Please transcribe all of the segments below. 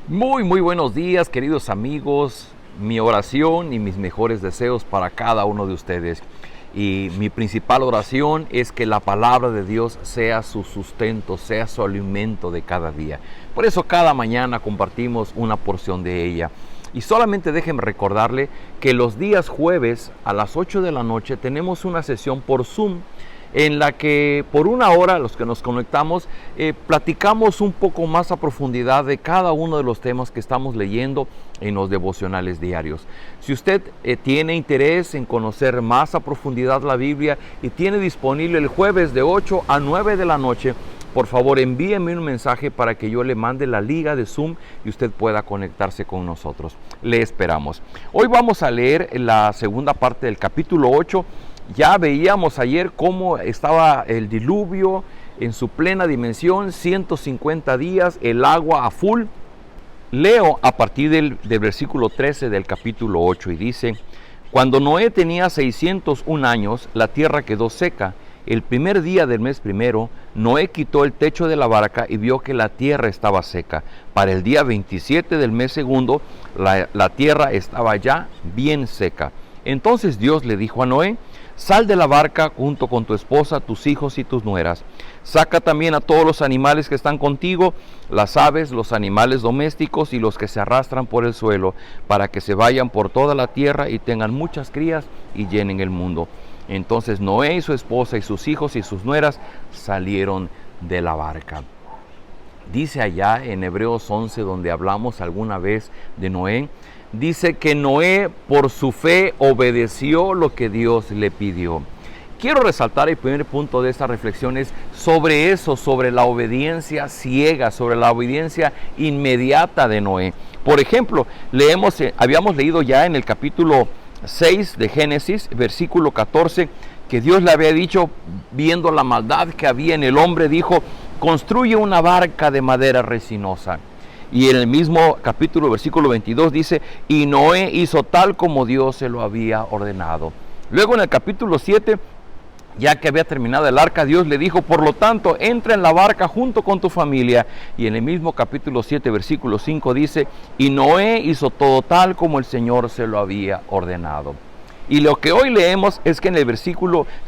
Muy buenos días, queridos amigos. Mi oración y mis mejores deseos para cada uno de ustedes. Y mi principal oración es que la palabra de Dios sea su sustento, sea su alimento de cada día. Por eso cada mañana compartimos una porción de ella. Y solamente déjenme recordarle que los días jueves a las 8 de la noche tenemos una sesión por Zoom en la que por una hora los que nos conectamos platicamos un poco más a profundidad de cada uno de los temas que estamos leyendo en los devocionales diarios. Si usted tiene interés en conocer más a profundidad la Biblia y tiene disponible el jueves de 8 a 9 de la noche, por favor envíeme un mensaje para que yo le mande la liga de Zoom y usted pueda conectarse con nosotros. Le esperamos. Hoy vamos a leer la segunda parte del capítulo 8. Ya veíamos ayer cómo estaba el diluvio en su plena dimensión, 150 días, el agua a full. Leo a partir del versículo 13 del capítulo 8 y dice: Cuando Noé tenía 601 años, la tierra quedó seca. El primer día del mes primero, Noé quitó el techo de la barca y vio que la tierra estaba seca. Para el día 27 del mes segundo, la tierra estaba ya bien seca. Entonces Dios le dijo a Noé: Sal de la barca junto con tu esposa, tus hijos y tus nueras. Saca también a todos los animales que están contigo, las aves, los animales domésticos y los que se arrastran por el suelo, para que se vayan por toda la tierra y tengan muchas crías y llenen el mundo. Entonces Noé y su esposa y sus hijos y sus nueras salieron de la barca. Dice allá en Hebreos 11, donde hablamos alguna vez de Noé, dice que Noé por su fe obedeció lo que Dios le pidió. Quiero resaltar el primer punto de esta reflexión es sobre eso, sobre la obediencia ciega, sobre la obediencia inmediata de Noé. Por ejemplo, habíamos leído ya en el capítulo 6 de Génesis, versículo 14, que Dios le había dicho, viendo la maldad que había en el hombre, dijo: construye una barca de madera resinosa. Y en el mismo capítulo, versículo 22 dice: y Noé hizo tal como Dios se lo había ordenado. Luego en el capítulo 7, ya que había terminado el arca, Dios le dijo: por lo tanto, entra en la barca junto con tu familia. Y en el mismo capítulo 7, versículo 5 dice: y Noé hizo todo tal como el Señor se lo había ordenado. Y lo que hoy leemos es que en el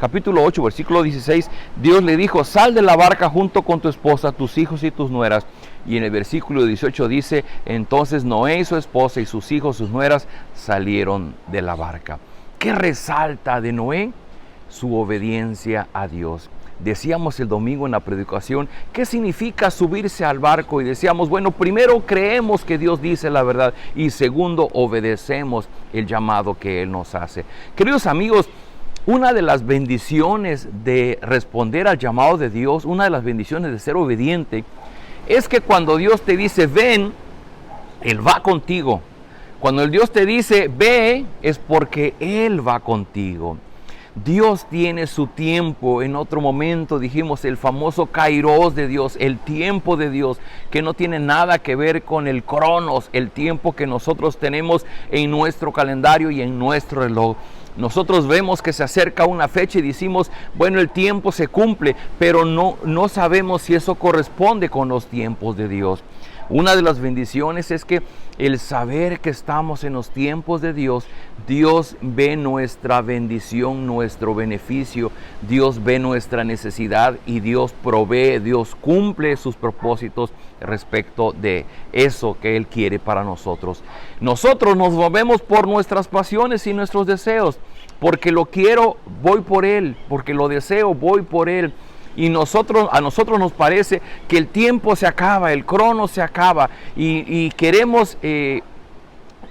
capítulo 8, versículo 16, Dios le dijo: sal de la barca junto con tu esposa, tus hijos y tus nueras. Y en el versículo 18 dice: entonces Noé y su esposa y sus hijos, sus nueras, salieron de la barca. ¿Qué resalta de Noé? Su obediencia a Dios. Decíamos el domingo en la predicación, ¿qué significa subirse al barco? Y decíamos, bueno, primero creemos que Dios dice la verdad y segundo, obedecemos el llamado que Él nos hace. Queridos amigos, una de las bendiciones de responder al llamado de Dios, una de las bendiciones de ser obediente, es que cuando Dios te dice ven, Él va contigo. Cuando el Dios te dice ve, es porque Él va contigo. Dios tiene su tiempo. En otro momento dijimos el famoso kairos de Dios, el tiempo de Dios, que no tiene nada que ver con el cronos, el tiempo que nosotros tenemos en nuestro calendario y en nuestro reloj. Nosotros vemos que se acerca una fecha y decimos, bueno, el tiempo se cumple, pero no sabemos si eso corresponde con los tiempos de Dios. Una de las bendiciones es que el saber que estamos en los tiempos de Dios, Dios ve nuestra bendición, nuestro beneficio, Dios ve nuestra necesidad y Dios provee, Dios cumple sus propósitos respecto de eso que Él quiere para nosotros. Nosotros nos movemos por nuestras pasiones y nuestros deseos, porque lo quiero, voy por Él, porque lo deseo, voy por Él. Y a nosotros nos parece que el tiempo se acaba, el crono se acaba y queremos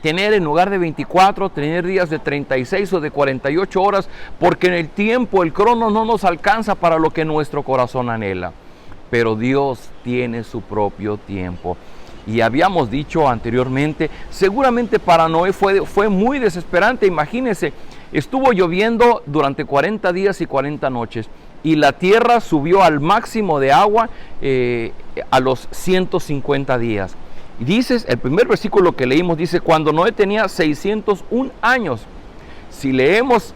tener en lugar de 24, tener días de 36 o de 48 horas, porque en el tiempo, el crono no nos alcanza para lo que nuestro corazón anhela. Pero Dios tiene su propio tiempo. Y habíamos dicho anteriormente, seguramente para Noé fue muy desesperante. Imagínense, estuvo lloviendo durante 40 días y 40 noches. Y la tierra subió al máximo de agua a los 150 días. Y dices, el primer versículo que leímos dice, cuando Noé tenía 601 años. Si leemos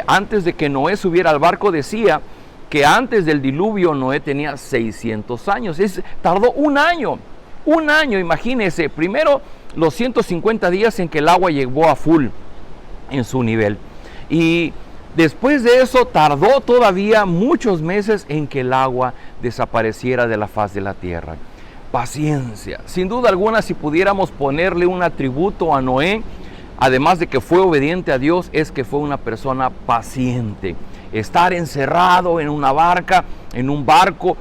antes de que Noé subiera al barco, decía que antes del diluvio Noé tenía 600 años. Tardó un año. Un año, imagínense, primero los 150 días en que el agua llegó a full en su nivel. Y después de eso tardó todavía muchos meses en que el agua desapareciera de la faz de la tierra. Paciencia. Sin duda alguna, si pudiéramos ponerle un atributo a Noé, además de que fue obediente a Dios, es que fue una persona paciente. Estar encerrado en una barca, en un barco,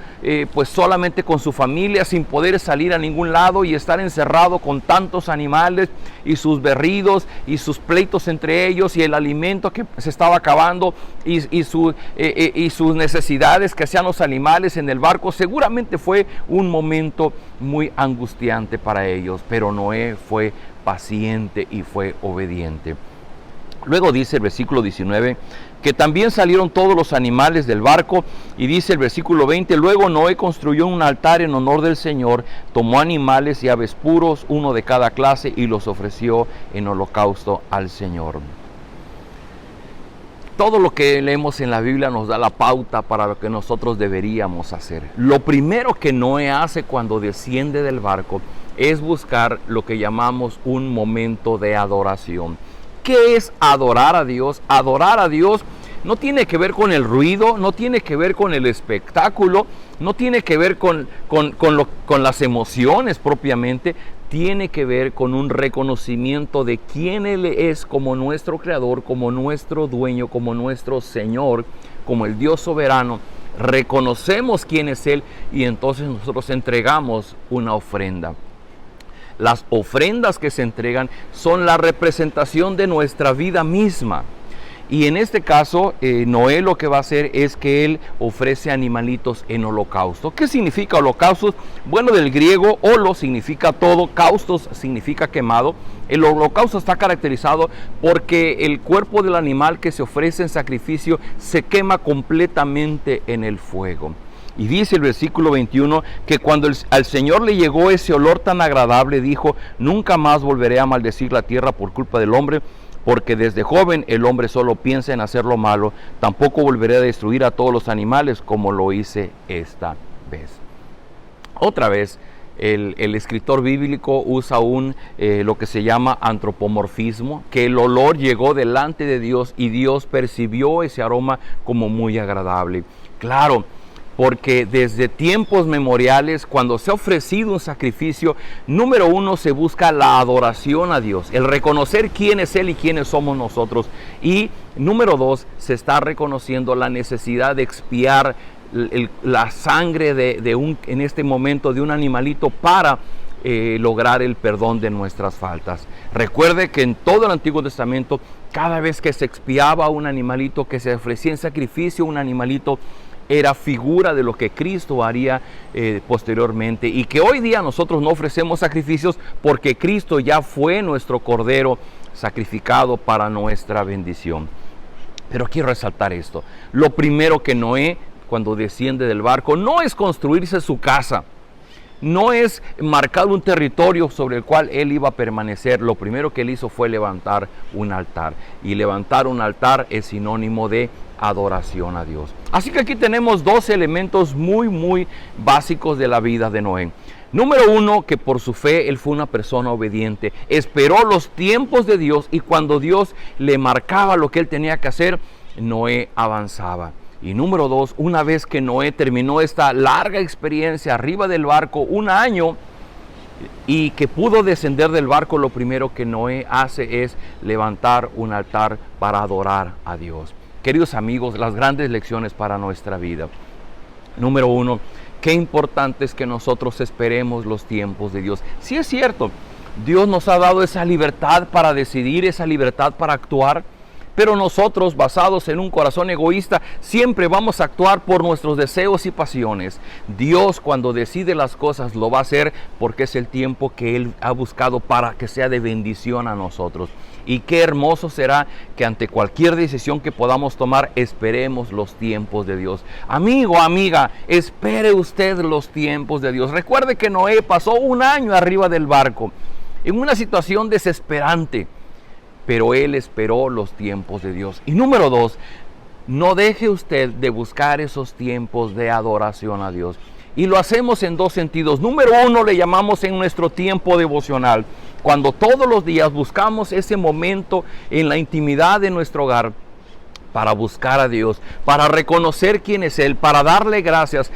pues solamente con su familia, sin poder salir a ningún lado, y estar encerrado con tantos animales y sus berridos y sus pleitos entre ellos, y el alimento que se estaba acabando, y sus necesidades que hacían los animales en el barco. Seguramente fue un momento muy angustiante para ellos, pero Noé fue paciente y fue obediente. Luego dice el versículo 19 que también salieron todos los animales del barco, y dice el versículo 20, luego Noé construyó un altar en honor del Señor, tomó animales y aves puros, uno de cada clase, y los ofreció en holocausto al Señor. Todo lo que leemos en la Biblia nos da la pauta para lo que nosotros deberíamos hacer. Lo primero que Noé hace cuando desciende del barco es buscar lo que llamamos un momento de adoración. ¿Qué es adorar a Dios? Adorar a Dios no tiene que ver con el ruido, no tiene que ver con el espectáculo, no tiene que ver con las emociones propiamente, tiene que ver con un reconocimiento de quién Él es como nuestro Creador, como nuestro Dueño, como nuestro Señor, como el Dios soberano. Reconocemos quién es Él y entonces nosotros entregamos una ofrenda. Las ofrendas que se entregan son la representación de nuestra vida misma. Y en este caso, Noé lo que va a hacer es que él ofrece animalitos en holocausto. ¿Qué significa holocausto? Bueno, del griego, holo significa todo, caustos significa quemado. El holocausto está caracterizado porque el cuerpo del animal que se ofrece en sacrificio se quema completamente en el fuego. Y dice el versículo 21 que cuando al Señor le llegó ese olor tan agradable, dijo, nunca más volveré a maldecir la tierra por culpa del hombre, porque desde joven el hombre solo piensa en hacer lo malo, tampoco volveré a destruir a todos los animales como lo hice esta vez. Otra vez, el escritor bíblico usa lo que se llama antropomorfismo, que el olor llegó delante de Dios y Dios percibió ese aroma como muy agradable. Claro, porque desde tiempos memoriales, cuando se ha ofrecido un sacrificio, número uno, se busca la adoración a Dios, el reconocer quién es Él y quiénes somos nosotros. Y número dos, se está reconociendo la necesidad de expiar la sangre en este momento de un animalito para lograr el perdón de nuestras faltas. Recuerde que en todo el Antiguo Testamento, cada vez que se expiaba un animalito, que se ofrecía en sacrificio un animalito, era figura de lo que Cristo haría posteriormente, y que hoy día nosotros no ofrecemos sacrificios porque Cristo ya fue nuestro Cordero sacrificado para nuestra bendición. Pero quiero resaltar esto: lo primero que Noé, cuando desciende del barco, no es construirse su casa, no es marcar un territorio sobre el cual él iba a permanecer. Lo primero que él hizo fue levantar un altar, y levantar un altar es sinónimo de adoración a Dios. Así que aquí tenemos dos elementos muy básicos de la vida de Noé. Número uno, que por su fe él fue una persona obediente, esperó los tiempos de Dios, y cuando Dios le marcaba lo que él tenía que hacer, Noé avanzaba. Y número dos, una vez que Noé terminó esta larga experiencia arriba del barco, un año, y que pudo descender del barco, lo primero que Noé hace es levantar un altar para adorar a Dios. Queridos amigos, las grandes lecciones para nuestra vida. Número uno, qué importante es que nosotros esperemos los tiempos de Dios. Sí, es cierto, Dios nos ha dado esa libertad para decidir, esa libertad para actuar, pero nosotros, basados en un corazón egoísta, siempre vamos a actuar por nuestros deseos y pasiones. Dios, cuando decide las cosas, lo va a hacer porque es el tiempo que Él ha buscado para que sea de bendición a nosotros. Y qué hermoso será que ante cualquier decisión que podamos tomar, esperemos los tiempos de Dios. Amigo, amiga, espere usted los tiempos de Dios. Recuerde que Noé pasó un año arriba del barco, en una situación desesperante, pero él esperó los tiempos de Dios. Y número dos, no deje usted de buscar esos tiempos de adoración a Dios. Y lo hacemos en dos sentidos. Número uno, le llamamos en nuestro tiempo devocional, cuando todos los días buscamos ese momento en la intimidad de nuestro hogar para buscar a Dios, para reconocer quién es Él, para darle gracias,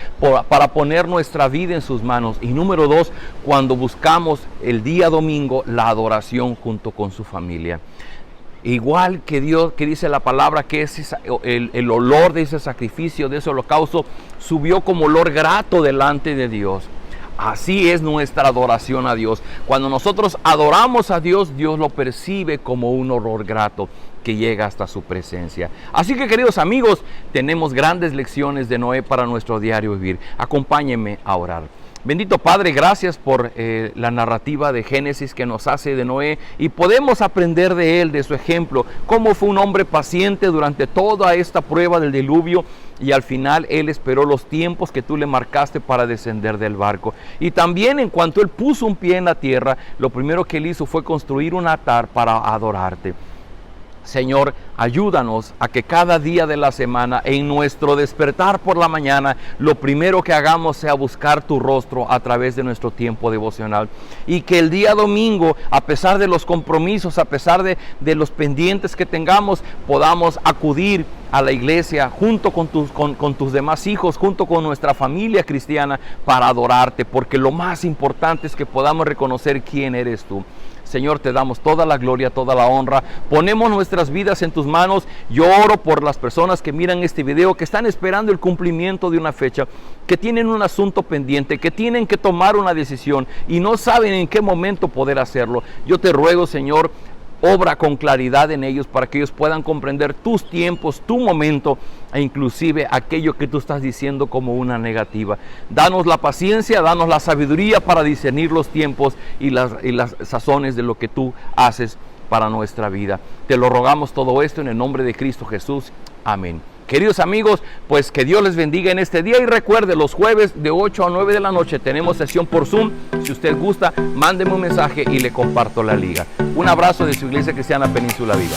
para poner nuestra vida en sus manos. Y número dos, cuando buscamos el día domingo la adoración junto con su familia. Igual que Dios, que dice la palabra, que es el olor de ese sacrificio, de ese holocausto, subió como olor grato delante de Dios. Así es nuestra adoración a Dios. Cuando nosotros adoramos a Dios, Dios lo percibe como un olor grato que llega hasta su presencia. Así que, queridos amigos, tenemos grandes lecciones de Noé para nuestro diario vivir. Acompáñenme a orar. Bendito Padre, gracias por la narrativa de Génesis que nos hace de Noé, y podemos aprender de él, de su ejemplo, cómo fue un hombre paciente durante toda esta prueba del diluvio, y al final él esperó los tiempos que tú le marcaste para descender del barco. Y también en cuanto él puso un pie en la tierra, lo primero que él hizo fue construir un altar para adorarte. Señor, ayúdanos a que cada día de la semana, en nuestro despertar por la mañana, lo primero que hagamos sea buscar tu rostro a través de nuestro tiempo devocional. Y que el día domingo, a pesar de los compromisos, a pesar de los pendientes que tengamos, podamos acudir a la iglesia junto con tus demás hijos, junto con nuestra familia cristiana, para adorarte, porque lo más importante es que podamos reconocer quién eres tú. Señor, te damos toda la gloria, toda la honra. Ponemos nuestras vidas en tus manos. Yo oro por las personas que miran este video, que están esperando el cumplimiento de una fecha, que tienen un asunto pendiente, que tienen que tomar una decisión y no saben en qué momento poder hacerlo. Yo te ruego, Señor, obra con claridad en ellos para que ellos puedan comprender tus tiempos, tu momento, e inclusive aquello que tú estás diciendo como una negativa. Danos la paciencia, danos la sabiduría para discernir los tiempos y las sazones de lo que tú haces para nuestra vida. Te lo rogamos todo esto en el nombre de Cristo Jesús. Amén. Queridos amigos, pues que Dios les bendiga en este día, y recuerde, los jueves de 8 a 9 de la noche tenemos sesión por Zoom. Si usted gusta, mándeme un mensaje y le comparto la liga. Un abrazo de su Iglesia Cristiana Península Viva.